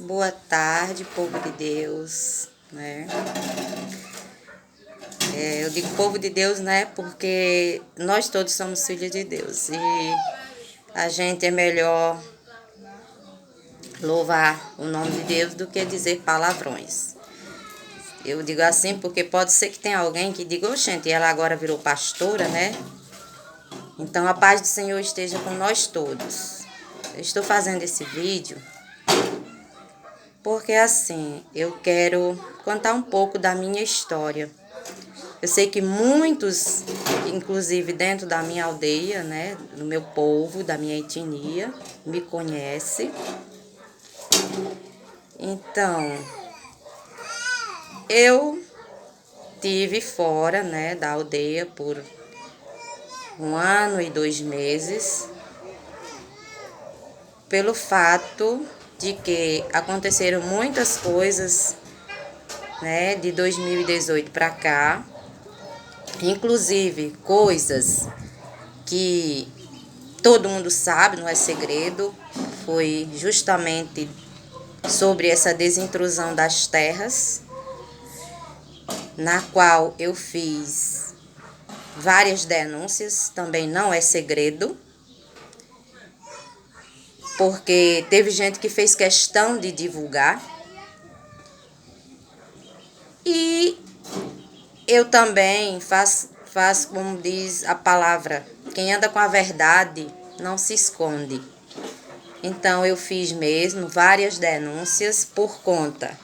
Boa tarde, povo de Deus, né? Eu digo povo de Deus, né? Porque nós todos somos filhos de Deus e a gente é melhor louvar o nome de Deus do que dizer palavrões. Eu digo assim porque pode ser que tenha alguém que diga, oxente, ela agora virou pastora, né? Então a paz do Senhor esteja com nós todos. Eu estou fazendo esse vídeo porque assim, eu quero contar um pouco da minha história. Eu sei que muitos, inclusive dentro da minha aldeia, né, do meu povo, da minha etnia, me conhecem. Então, eu tive fora, né, da aldeia por 1 ano e 2 meses, pelo fato de que aconteceram muitas coisas, né, de 2018 para cá, inclusive coisas que todo mundo sabe, não é segredo, foi justamente sobre essa desintrusão das terras, na qual eu fiz várias denúncias, também não é segredo, porque teve gente que fez questão de divulgar. E eu também faço como diz a palavra, quem anda com a verdade não se esconde. Então eu fiz mesmo várias denúncias por conta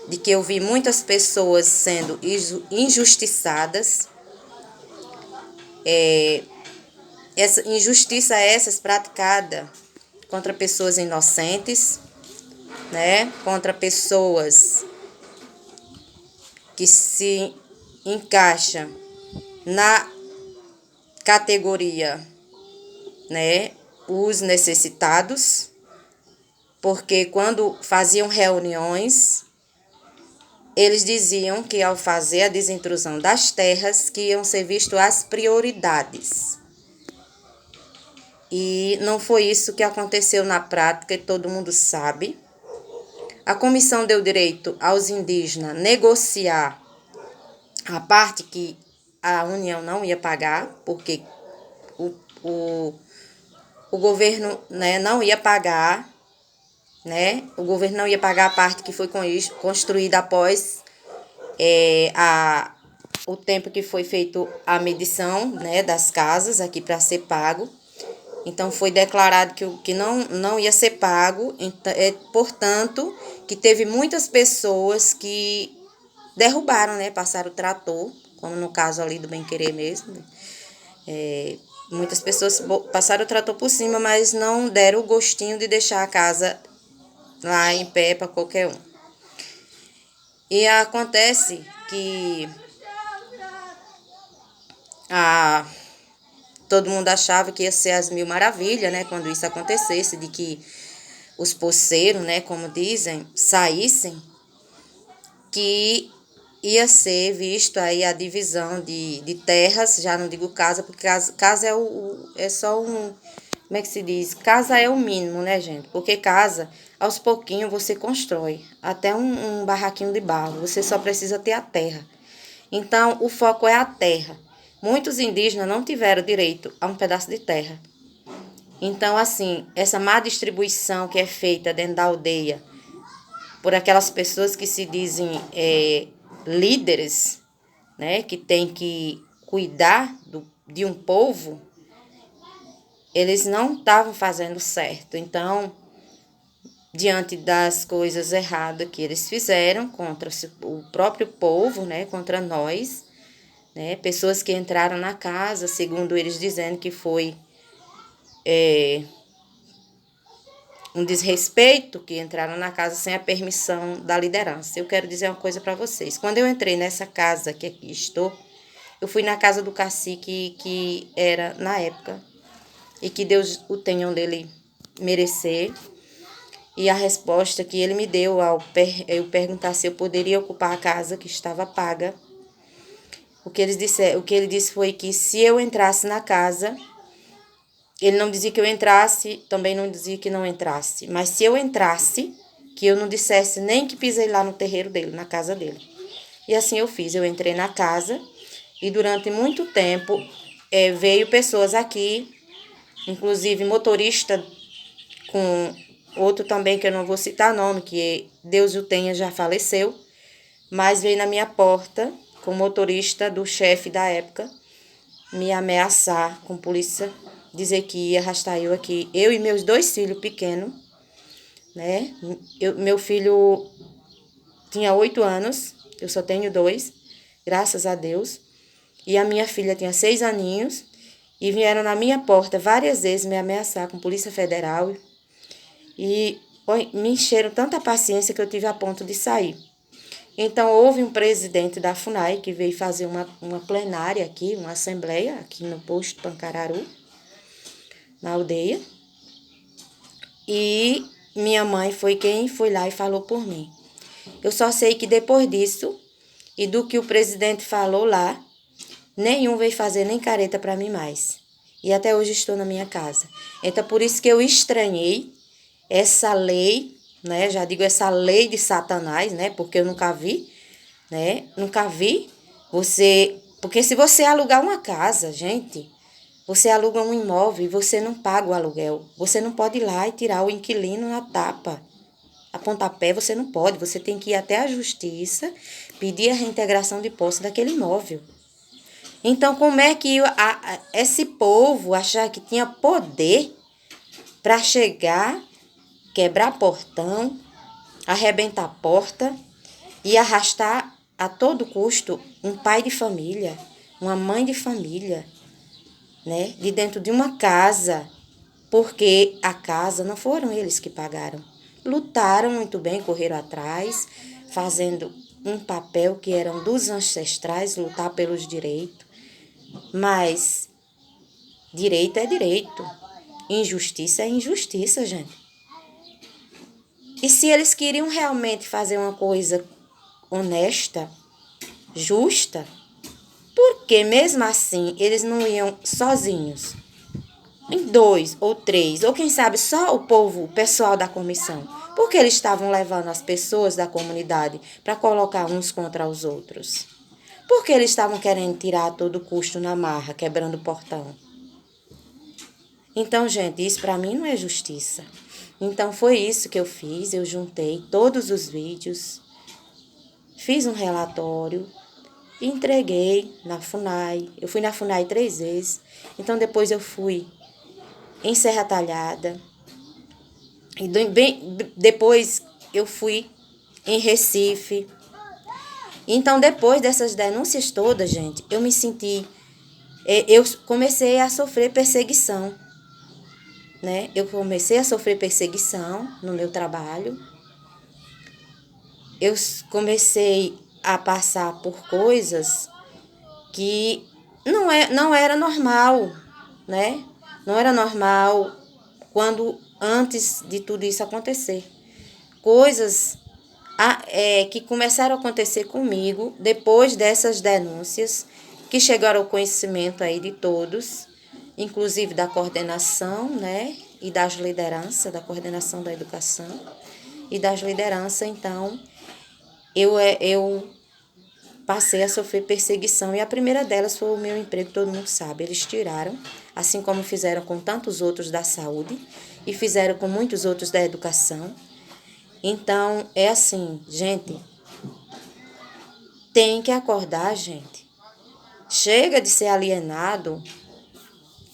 de que eu vi muitas pessoas sendo injustiçadas. Essa injustiça essas praticada contra pessoas inocentes, né? Contra pessoas que se encaixam na categoria, né, os necessitados, porque quando faziam reuniões, eles diziam que ao fazer a desintrusão das terras, que iam ser vistas as prioridades. E não foi isso que aconteceu na prática, e todo mundo sabe. A comissão deu direito aos indígenas negociar a parte que a União não ia pagar, porque o governo, né, não ia pagar, né? O governo não ia pagar a parte que foi construída após o tempo que foi feito a medição, né, das casas aqui para ser pago. Então foi declarado que não ia ser pago, portanto, que teve muitas pessoas que derrubaram, né, passaram o trator, como no caso ali do Bem Querer mesmo. Muitas pessoas passaram o trator por cima, mas não deram o gostinho de deixar a casa lá em pé para qualquer um. E acontece que todo mundo achava que ia ser as mil maravilhas, né, quando isso acontecesse, de que os poceiros, né, como dizem, saíssem, que ia ser visto aí a divisão de terras, já não digo casa, porque casa é só um, como é que se diz? Casa é o mínimo, né, gente? Porque casa, aos pouquinhos você constrói, até um barraquinho de barro, você só precisa ter a terra. Então, o foco é a terra. Muitos indígenas não tiveram direito a um pedaço de terra. Então, assim, essa má distribuição que é feita dentro da aldeia por aquelas pessoas que se dizem líderes, né, que tem que cuidar de um povo, eles não estavam fazendo certo. Então, diante das coisas erradas que eles fizeram contra o próprio povo, né, contra nós, né, pessoas que entraram na casa, segundo eles dizendo que foi um desrespeito, que entraram na casa sem a permissão da liderança. Eu quero dizer uma coisa para vocês. Quando eu entrei nessa casa que aqui estou, eu fui na casa do cacique que era na época, e que Deus o tenha onde ele merecer. E a resposta que ele me deu ao eu perguntar se eu poderia ocupar a casa que estava paga, o que ele disse foi que se eu entrasse na casa, ele não dizia que eu entrasse, também não dizia que não entrasse, mas se eu entrasse, que eu não dissesse nem que pisei lá no terreiro dele, na casa dele. E assim eu fiz, eu entrei na casa e durante muito tempo veio pessoas aqui, inclusive motorista com outro também que eu não vou citar nome, que Deus o tenha, já faleceu, mas veio na minha porta com o motorista do chefe da época me ameaçar com polícia, dizer que ia arrastar eu aqui, eu e meus 2 filhos pequenos, né? Meu filho tinha 8 anos, eu só tenho 2, graças a Deus, e a minha filha tinha 6 aninhos, e vieram na minha porta várias vezes me ameaçar com Polícia Federal, e me encheram tanta paciência que eu tive a ponto de sair. Então, houve um presidente da FUNAI que veio fazer uma plenária aqui, uma assembleia aqui no posto Pancararu, na aldeia. E minha mãe foi quem foi lá e falou por mim. Eu só sei que depois disso, e do que o presidente falou lá, nenhum veio fazer nem careta para mim mais. E até hoje estou na minha casa. Então, por isso que eu estranhei essa lei, né? Já digo essa lei de Satanás, né? Porque eu nunca vi, né? Nunca vi você... Porque se você alugar uma casa, gente, você aluga um imóvel e você não paga o aluguel. Você não pode ir lá e tirar o inquilino na tapa. A pontapé você não pode. Você tem que ir até a justiça, pedir a reintegração de posse daquele imóvel. Então, como é que esse povo achar que tinha poder para chegar, quebrar portão, arrebentar a porta e arrastar a todo custo um pai de família, uma mãe de família, né, de dentro de uma casa, porque a casa não foram eles que pagaram. Lutaram muito bem, correram atrás, fazendo um papel que eram dos ancestrais, lutar pelos direitos. Mas direito é direito, injustiça é injustiça, gente. E se eles queriam realmente fazer uma coisa honesta, justa, por que mesmo assim eles não iam sozinhos? Em 2 ou 3, ou quem sabe só o povo, o pessoal da comissão. Por que eles estavam levando as pessoas da comunidade para colocar uns contra os outros? Por que eles estavam querendo tirar a todo custo na marra, quebrando o portão? Então, gente, isso para mim não é justiça. Então, foi isso que eu fiz. Eu juntei todos os vídeos, fiz um relatório, entreguei na FUNAI. Eu fui na FUNAI 3 vezes. Então, depois eu fui em Serra Talhada. E depois eu fui em Recife. Então, depois dessas denúncias todas, gente, eu me senti... Eu comecei a sofrer perseguição, né? Eu comecei a sofrer perseguição no meu trabalho. Eu comecei a passar por coisas que não era normal, né? Não era normal antes de tudo isso acontecer. Coisas que começaram a acontecer comigo depois dessas denúncias, que chegaram ao conhecimento aí de todos, inclusive da coordenação, né? E das lideranças, da coordenação da educação e das lideranças. Então, eu passei a sofrer perseguição, e a primeira delas foi o meu emprego, todo mundo sabe. Eles tiraram, assim como fizeram com tantos outros da saúde e fizeram com muitos outros da educação. Então, é assim, gente, tem que acordar, gente. Chega de ser alienado,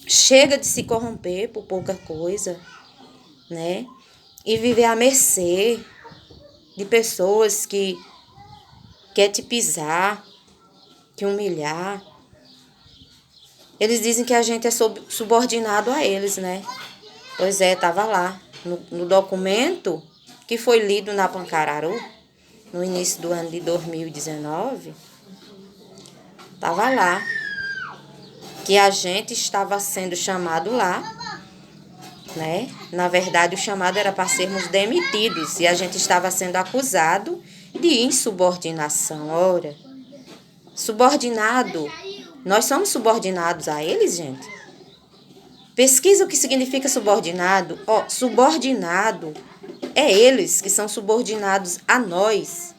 chega de se corromper por pouca coisa, né? E viver à mercê de pessoas que quer te pisar, te humilhar. Eles dizem que a gente é subordinado a eles, né? Pois é, estava lá, no documento que foi lido na Pancararu, no início do ano de 2019, estava lá que a gente estava sendo chamado lá, né? Na verdade, o chamado era para sermos demitidos, e a gente estava sendo acusado de insubordinação. Ora, subordinado, nós somos subordinados a eles, gente? Pesquisa o que significa subordinado. Subordinado É eles que são subordinados a nós.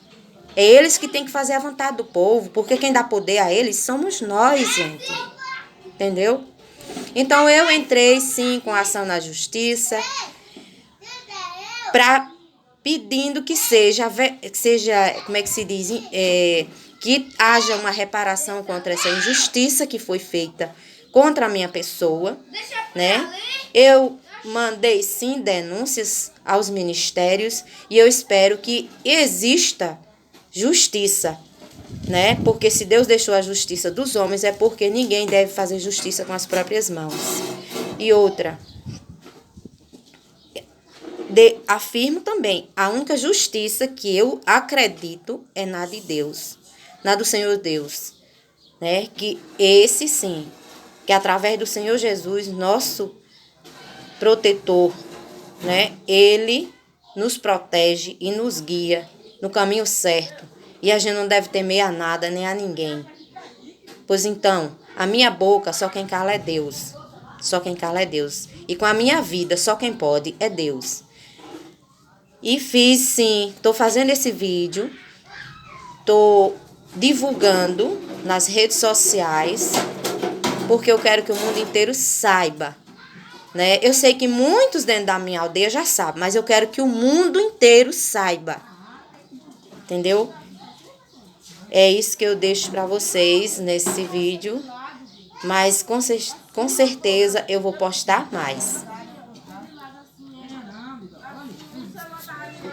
É eles que têm que fazer a vontade do povo, porque quem dá poder a eles somos nós, gente. Entendeu? Então eu entrei sim com ação na justiça para pedindo que seja, como é que se diz, que haja uma reparação contra essa injustiça que foi feita contra a minha pessoa, né? Eu mandei sim denúncias aos ministérios e eu espero que exista justiça, né? Porque se Deus deixou a justiça dos homens é porque ninguém deve fazer justiça com as próprias mãos. E outra, afirmo também, a única justiça que eu acredito é na de Deus, na do Senhor Deus, né? Que esse sim, que através do Senhor Jesus, nosso protetor, né? Ele nos protege e nos guia no caminho certo. E a gente não deve temer a nada nem a ninguém. Pois então, a minha boca só quem cala é Deus. Só quem cala é Deus. E com a minha vida só quem pode é Deus. E fiz sim, tô fazendo esse vídeo, tô divulgando nas redes sociais, porque eu quero que o mundo inteiro saiba, né? Eu sei que muitos dentro da minha aldeia já sabem, mas eu quero que o mundo inteiro saiba, entendeu? É isso que eu deixo para vocês nesse vídeo, mas com certeza eu vou postar mais.